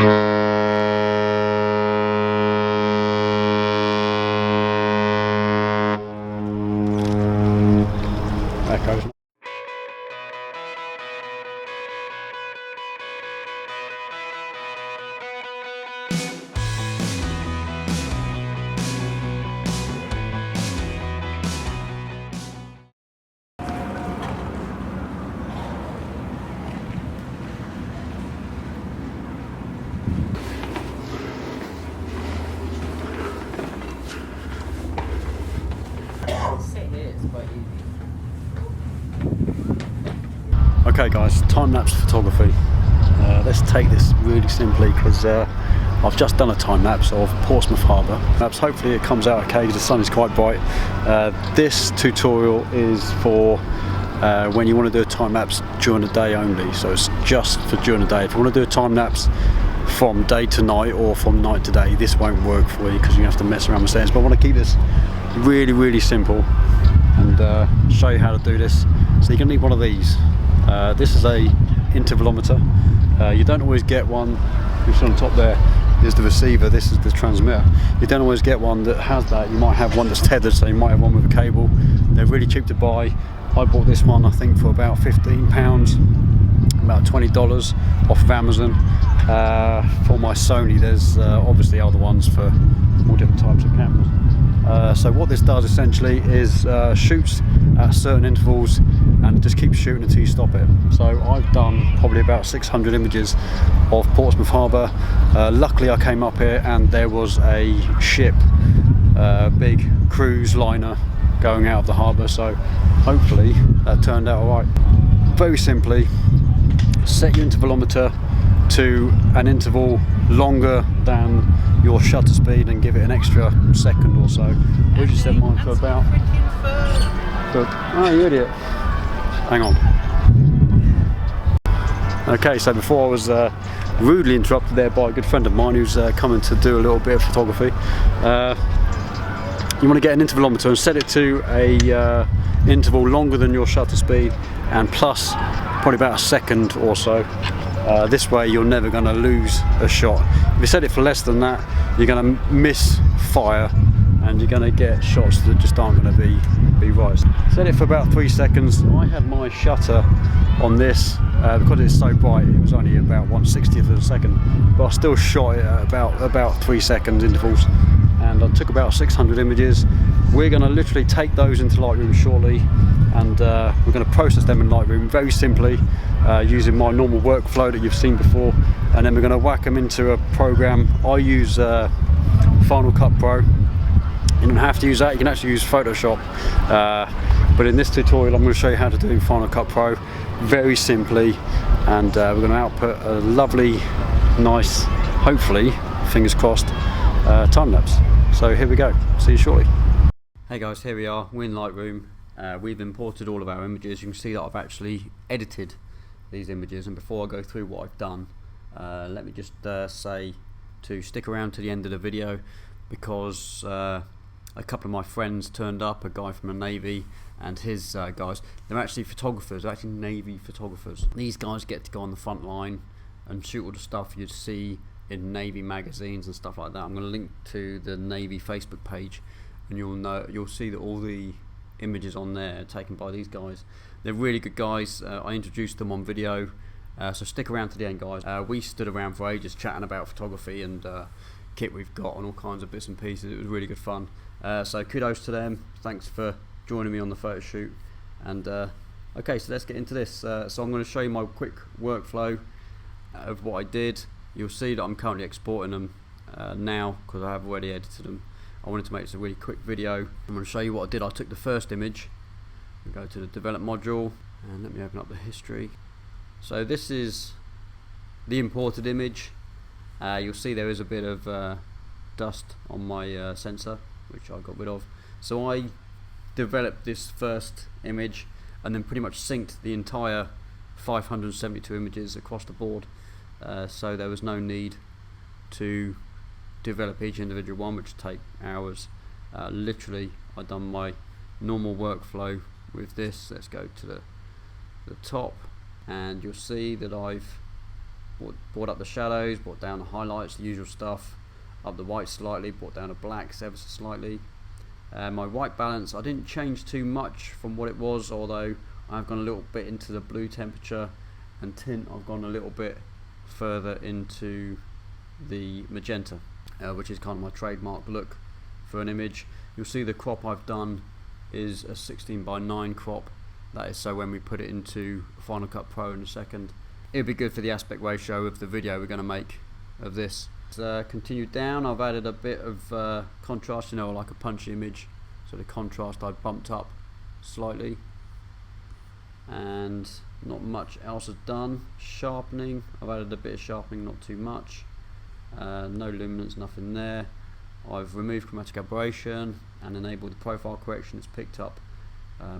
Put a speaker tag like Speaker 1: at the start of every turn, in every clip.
Speaker 1: Echoes. Okay guys, time-lapse photography. Let's take this really simply because I've just done a time-lapse of Portsmouth Harbour. Hopefully it comes out okay because the sun is quite bright. This tutorial is for when you want to do a time-lapse during the day only, so it's just for during the day. If you want to do a time-lapse from day to night or from night to day, this won't work for you because you have to mess around with settings. But I want to keep this really simple and show you how to do this. So you're going to need one of these. This is a intervalometer. You don't always get one, which on top there is the receiver, this is the transmitter. You don't always get one that has that. You might have one that's tethered, so you might have one with a cable. They're really cheap to buy. I bought this one I think for about £15, about $20 off of Amazon. For my Sony, there's obviously other ones for all different types of cameras. So what this does essentially is shoots at certain intervals and just keeps shooting until you stop it. So I've done probably about 600 images of Portsmouth Harbour. Luckily I came up here and there was a ship, big cruise liner going out of the harbour, so hopefully that turned out alright. Very simply, set your intervalometer to an interval longer than your shutter speed and give it an extra second or so. We just set mine for about... Oh, you idiot. Hang on. Okay, so before I was rudely interrupted there by a good friend of mine who's coming to do a little bit of photography. You want to get an intervalometer and set it to a interval longer than your shutter speed and plus probably about a second or so. This way you're never going to lose a shot. If you set it for less than that, you're going to miss fire and you're going to get shots that just aren't going to be right. Set it for about 3 seconds. I had my shutter on this because it's so bright, it was only about 1/60th of a second, but I still shot it at about 3 seconds intervals, and I took about 600 images. We're going to literally take those into Lightroom shortly, and we're going to process them in Lightroom very simply using my normal workflow that you've seen before, and then we're going to whack them into a program. I use Final Cut Pro. You don't have to use that, you can actually use Photoshop, but in this tutorial I'm going to show you how to do Final Cut Pro very simply, and we're going to output a lovely, nice, hopefully, fingers crossed, time-lapse. So here we go, see you shortly. Hey guys, here we are, we're in Lightroom. We've imported all of our images. You can see that I've actually edited these images, and before I go through what I've done, let me just say to stick around to the end of the video, because a couple of my friends turned up, a guy from the Navy and his guys. They're actually photographers, they're actually Navy photographers. These guys get to go on the front line and shoot all the stuff you'd see in Navy magazines and stuff like that. I'm going to link to the Navy Facebook page, and you'll see that all the images on there are taken by these guys. They're really good guys. I introduced them on video, so stick around to the end, guys. We stood around for ages chatting about photography and kit we've got and all kinds of bits and pieces. It was really good fun. So kudos to them. Thanks for joining me on the photo shoot. And okay, so let's get into this. So I'm going to show you my quick workflow of what I did. You'll see that I'm currently exporting them now because I have already edited them. I wanted to make this a really quick video. I'm going to show you what I did. I took the first image and go to the develop module, and let me open up the history. So this is the imported image. You'll see there is a bit of dust on my sensor, which I got rid of. So I developed this first image and then pretty much synced the entire 572 images across the board, so there was no need to develop each individual one, which would take hours. Literally I've done my normal workflow with this. Let's go to the top, and you'll see that I've brought up the shadows, brought down the highlights, the usual stuff, up the white slightly, brought down the blacks ever so slightly. My white balance, I didn't change too much from what it was, although I've gone a little bit into the blue temperature, and tint I've gone a little bit further into the magenta, which is kind of my trademark look for an image. You'll see the crop I've done is a 16:9 crop. That is so when we put it into Final Cut Pro in a second, it'll be good for the aspect ratio of the video we're going to make of this. Continued down, I've added a bit of contrast, like a punchy image, so the contrast I've bumped up slightly, and not much else is done. Sharpening, I've added a bit of sharpening, not too much. No luminance, nothing there. I've removed chromatic aberration and enabled the profile correction. It's picked up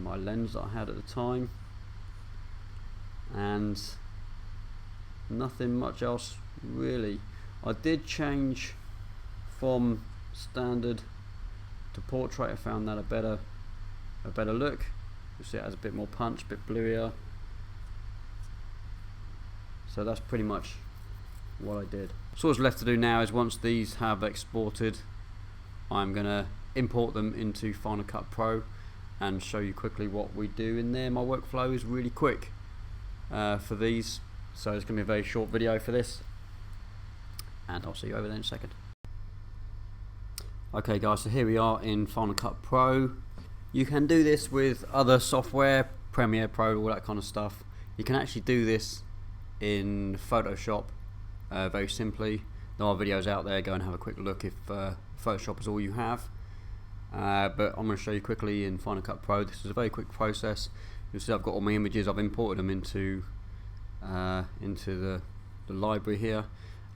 Speaker 1: my lens that I had at the time, and nothing much else really. I did change from standard to portrait. I found that a better look. You see it has a bit more punch, a bit bluier. So that's pretty much what I did. So what's left to do now is, once these have exported, I'm gonna import them into Final Cut Pro and show you quickly what we do in there. My workflow is really quick for these, so it's gonna be a very short video for this, and I'll see you over there in a second. Okay guys, so here we are in Final Cut Pro. You can do this with other software, Premiere Pro, all that kind of stuff. You can actually do this in Photoshop very simply. There are videos out there, go and have a quick look if Photoshop is all you have. But I'm going to show you quickly in Final Cut Pro. This is a very quick process. You'll see I've got all my images, I've imported them into the library here.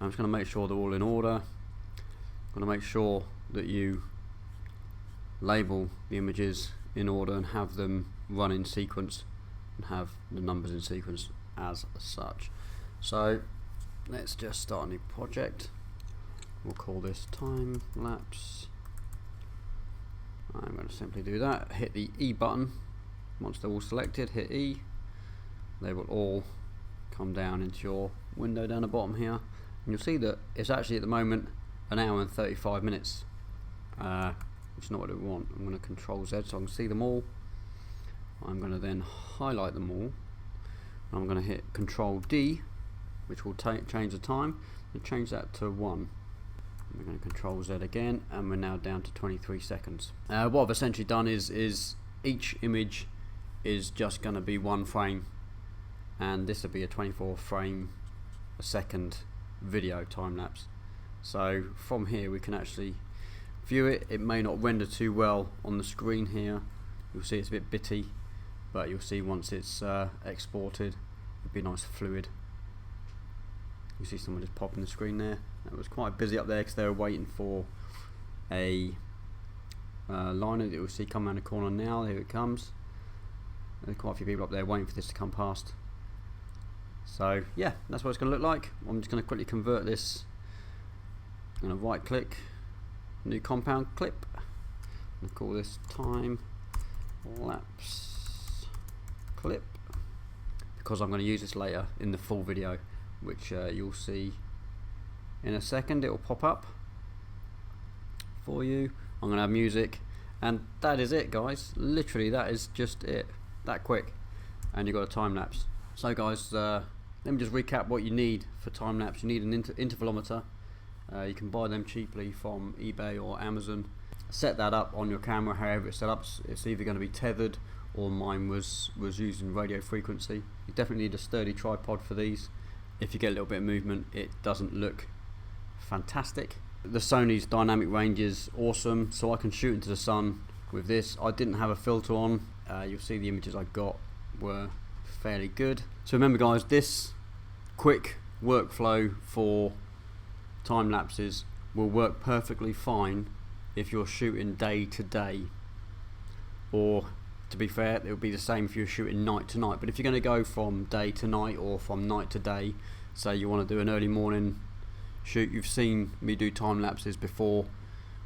Speaker 1: I'm just going to make sure they're all in order. I'm going to make sure that you label the images in order and have them run in sequence and have the numbers in sequence as such. So let's just start a new project. We'll call this time lapse. I'm going to simply do that, hit the E button. Once they're all selected, hit E. They will all come down into your window down the bottom here, and you'll see that it's actually at the moment 1 hour and 35 minutes, which is not what we want. I'm going to Control Z so I can see them all. I'm going to then highlight them all. I'm going to hit Control D, which will change the time, and change that to 1. We're going to Control Z again, and we're now down to 23 seconds. What I've essentially done is each image is just going to be 1 frame, and this will be a 24 frame a second video time lapse. So from here we can actually view it. It may not render too well on the screen here. You'll see it's a bit bitty, but you'll see once it's exported, it'll be nice fluid. You see someone just popping the screen there. It was quite busy up there because they were waiting for a liner that you'll see come around the corner now. Here it comes. There's quite a few people up there waiting for this to come past. So yeah, that's what it's going to look like. I'm just going to quickly convert this. I'm going to right click, new compound clip, and call this time lapse clip, because I'm going to use this later in the full video, which you'll see in a second. It will pop up for you. I'm going to have music, and that is it guys. Literally that is just it, that quick, and you've got a time lapse. So guys, let me just recap what you need for time lapse. You need an intervalometer. You can buy them cheaply from eBay or Amazon. Set that up on your camera however it's set up. It's either going to be tethered, or mine was using radio frequency. You definitely need a sturdy tripod for these. If you get a little bit of movement, it doesn't look fantastic. The Sony's dynamic range is awesome, so I can shoot into the sun with this. I didn't have a filter on. You'll see the images I got were fairly good. So remember guys, this quick workflow for time lapses will work perfectly fine if you're shooting day to day, or to be fair, it will be the same if you're shooting night to night. But if you're going to go from day to night or from night to day, say you want to do an early morning shoot, you've seen me do time lapses before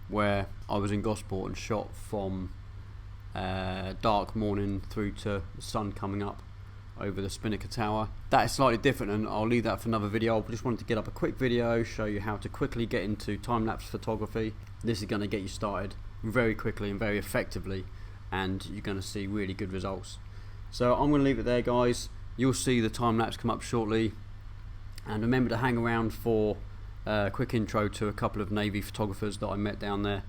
Speaker 1: where I was in Gosport and shot from dark morning through to the sun coming up over the Spinnaker Tower. That is slightly different, and I'll leave that for another video. I just wanted to get up a quick video, show you how to quickly get into time-lapse photography. This is going to get you started very quickly and very effectively, and you're going to see really good results. So I'm going to leave it there, guys. You'll see the time-lapse come up shortly, and remember to hang around for a quick intro to a couple of Navy photographers that I met down there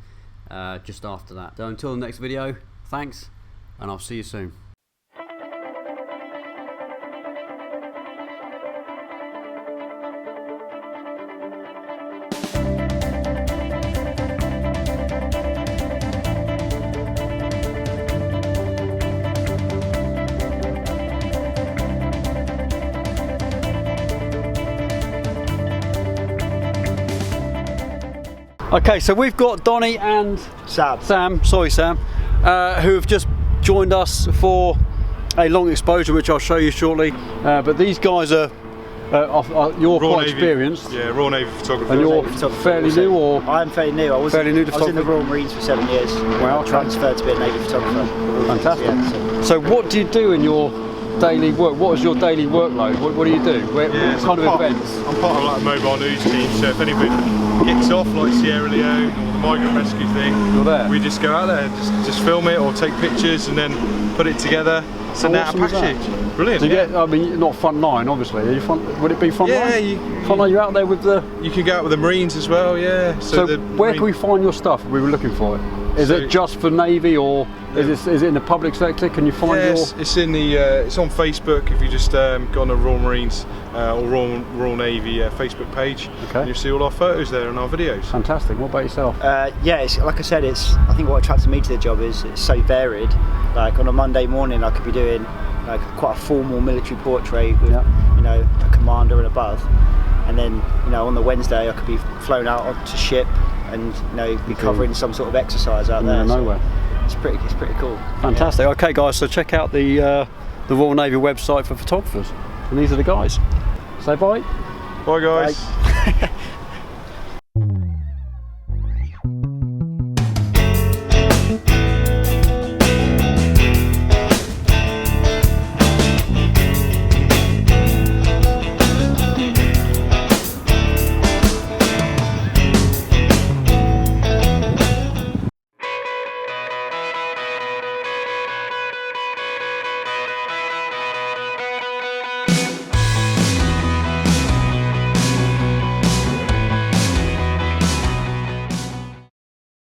Speaker 1: just after that. So until the next video, thanks, and I'll see you soon. Okay, so we've got Donnie and Sam, who have just joined us for a long exposure, which I'll show you shortly. But these guys are you're quite experienced.
Speaker 2: Yeah, Royal Navy photographer.
Speaker 1: And you're fairly new, or?
Speaker 3: I'm fairly new. I was in the Royal Marines for 7 years.
Speaker 1: Wow.
Speaker 3: I transferred to be a Navy photographer.
Speaker 1: Fantastic.
Speaker 3: Yeah,
Speaker 1: so what do you do in your daily work? What is your daily workload? What do you do? What kind of events?
Speaker 2: I'm part of like a mobile news team, so if anybody kicks off like Sierra Leone or the migrant rescue thing,
Speaker 1: you're there.
Speaker 2: We just go out there, just film it or take pictures and then put it together, send out a package. Brilliant.
Speaker 1: Do you get, I mean, not front line, obviously. Are you would it be front line?
Speaker 2: Yeah,
Speaker 1: front line. You out there with the?
Speaker 2: You can go out with the Marines as well. Yeah.
Speaker 1: So where can we find your stuff? We were looking for it. Is it just for Navy, or is it in the public sector? Can you find your?
Speaker 2: It's in the. It's on Facebook. If you just go on the Royal Marines or Royal Navy Facebook page, and you'll see all our photos there and our videos.
Speaker 1: Fantastic. What about yourself?
Speaker 3: Yeah, it's, like I said, I think what attracted me to the job is it's so varied. Like on a Monday morning, I could be doing like quite a formal military portrait with you know, a commander and above, and then you know on the Wednesday I could be flown out onto ship and you know be covering some sort of exercise out there.
Speaker 1: Nowhere.
Speaker 3: So it's pretty cool.
Speaker 1: Fantastic. Yeah. Okay, guys. So check out the Royal Navy website for photographers, and these are the guys. Say bye.
Speaker 2: Bye, guys.
Speaker 3: Bye.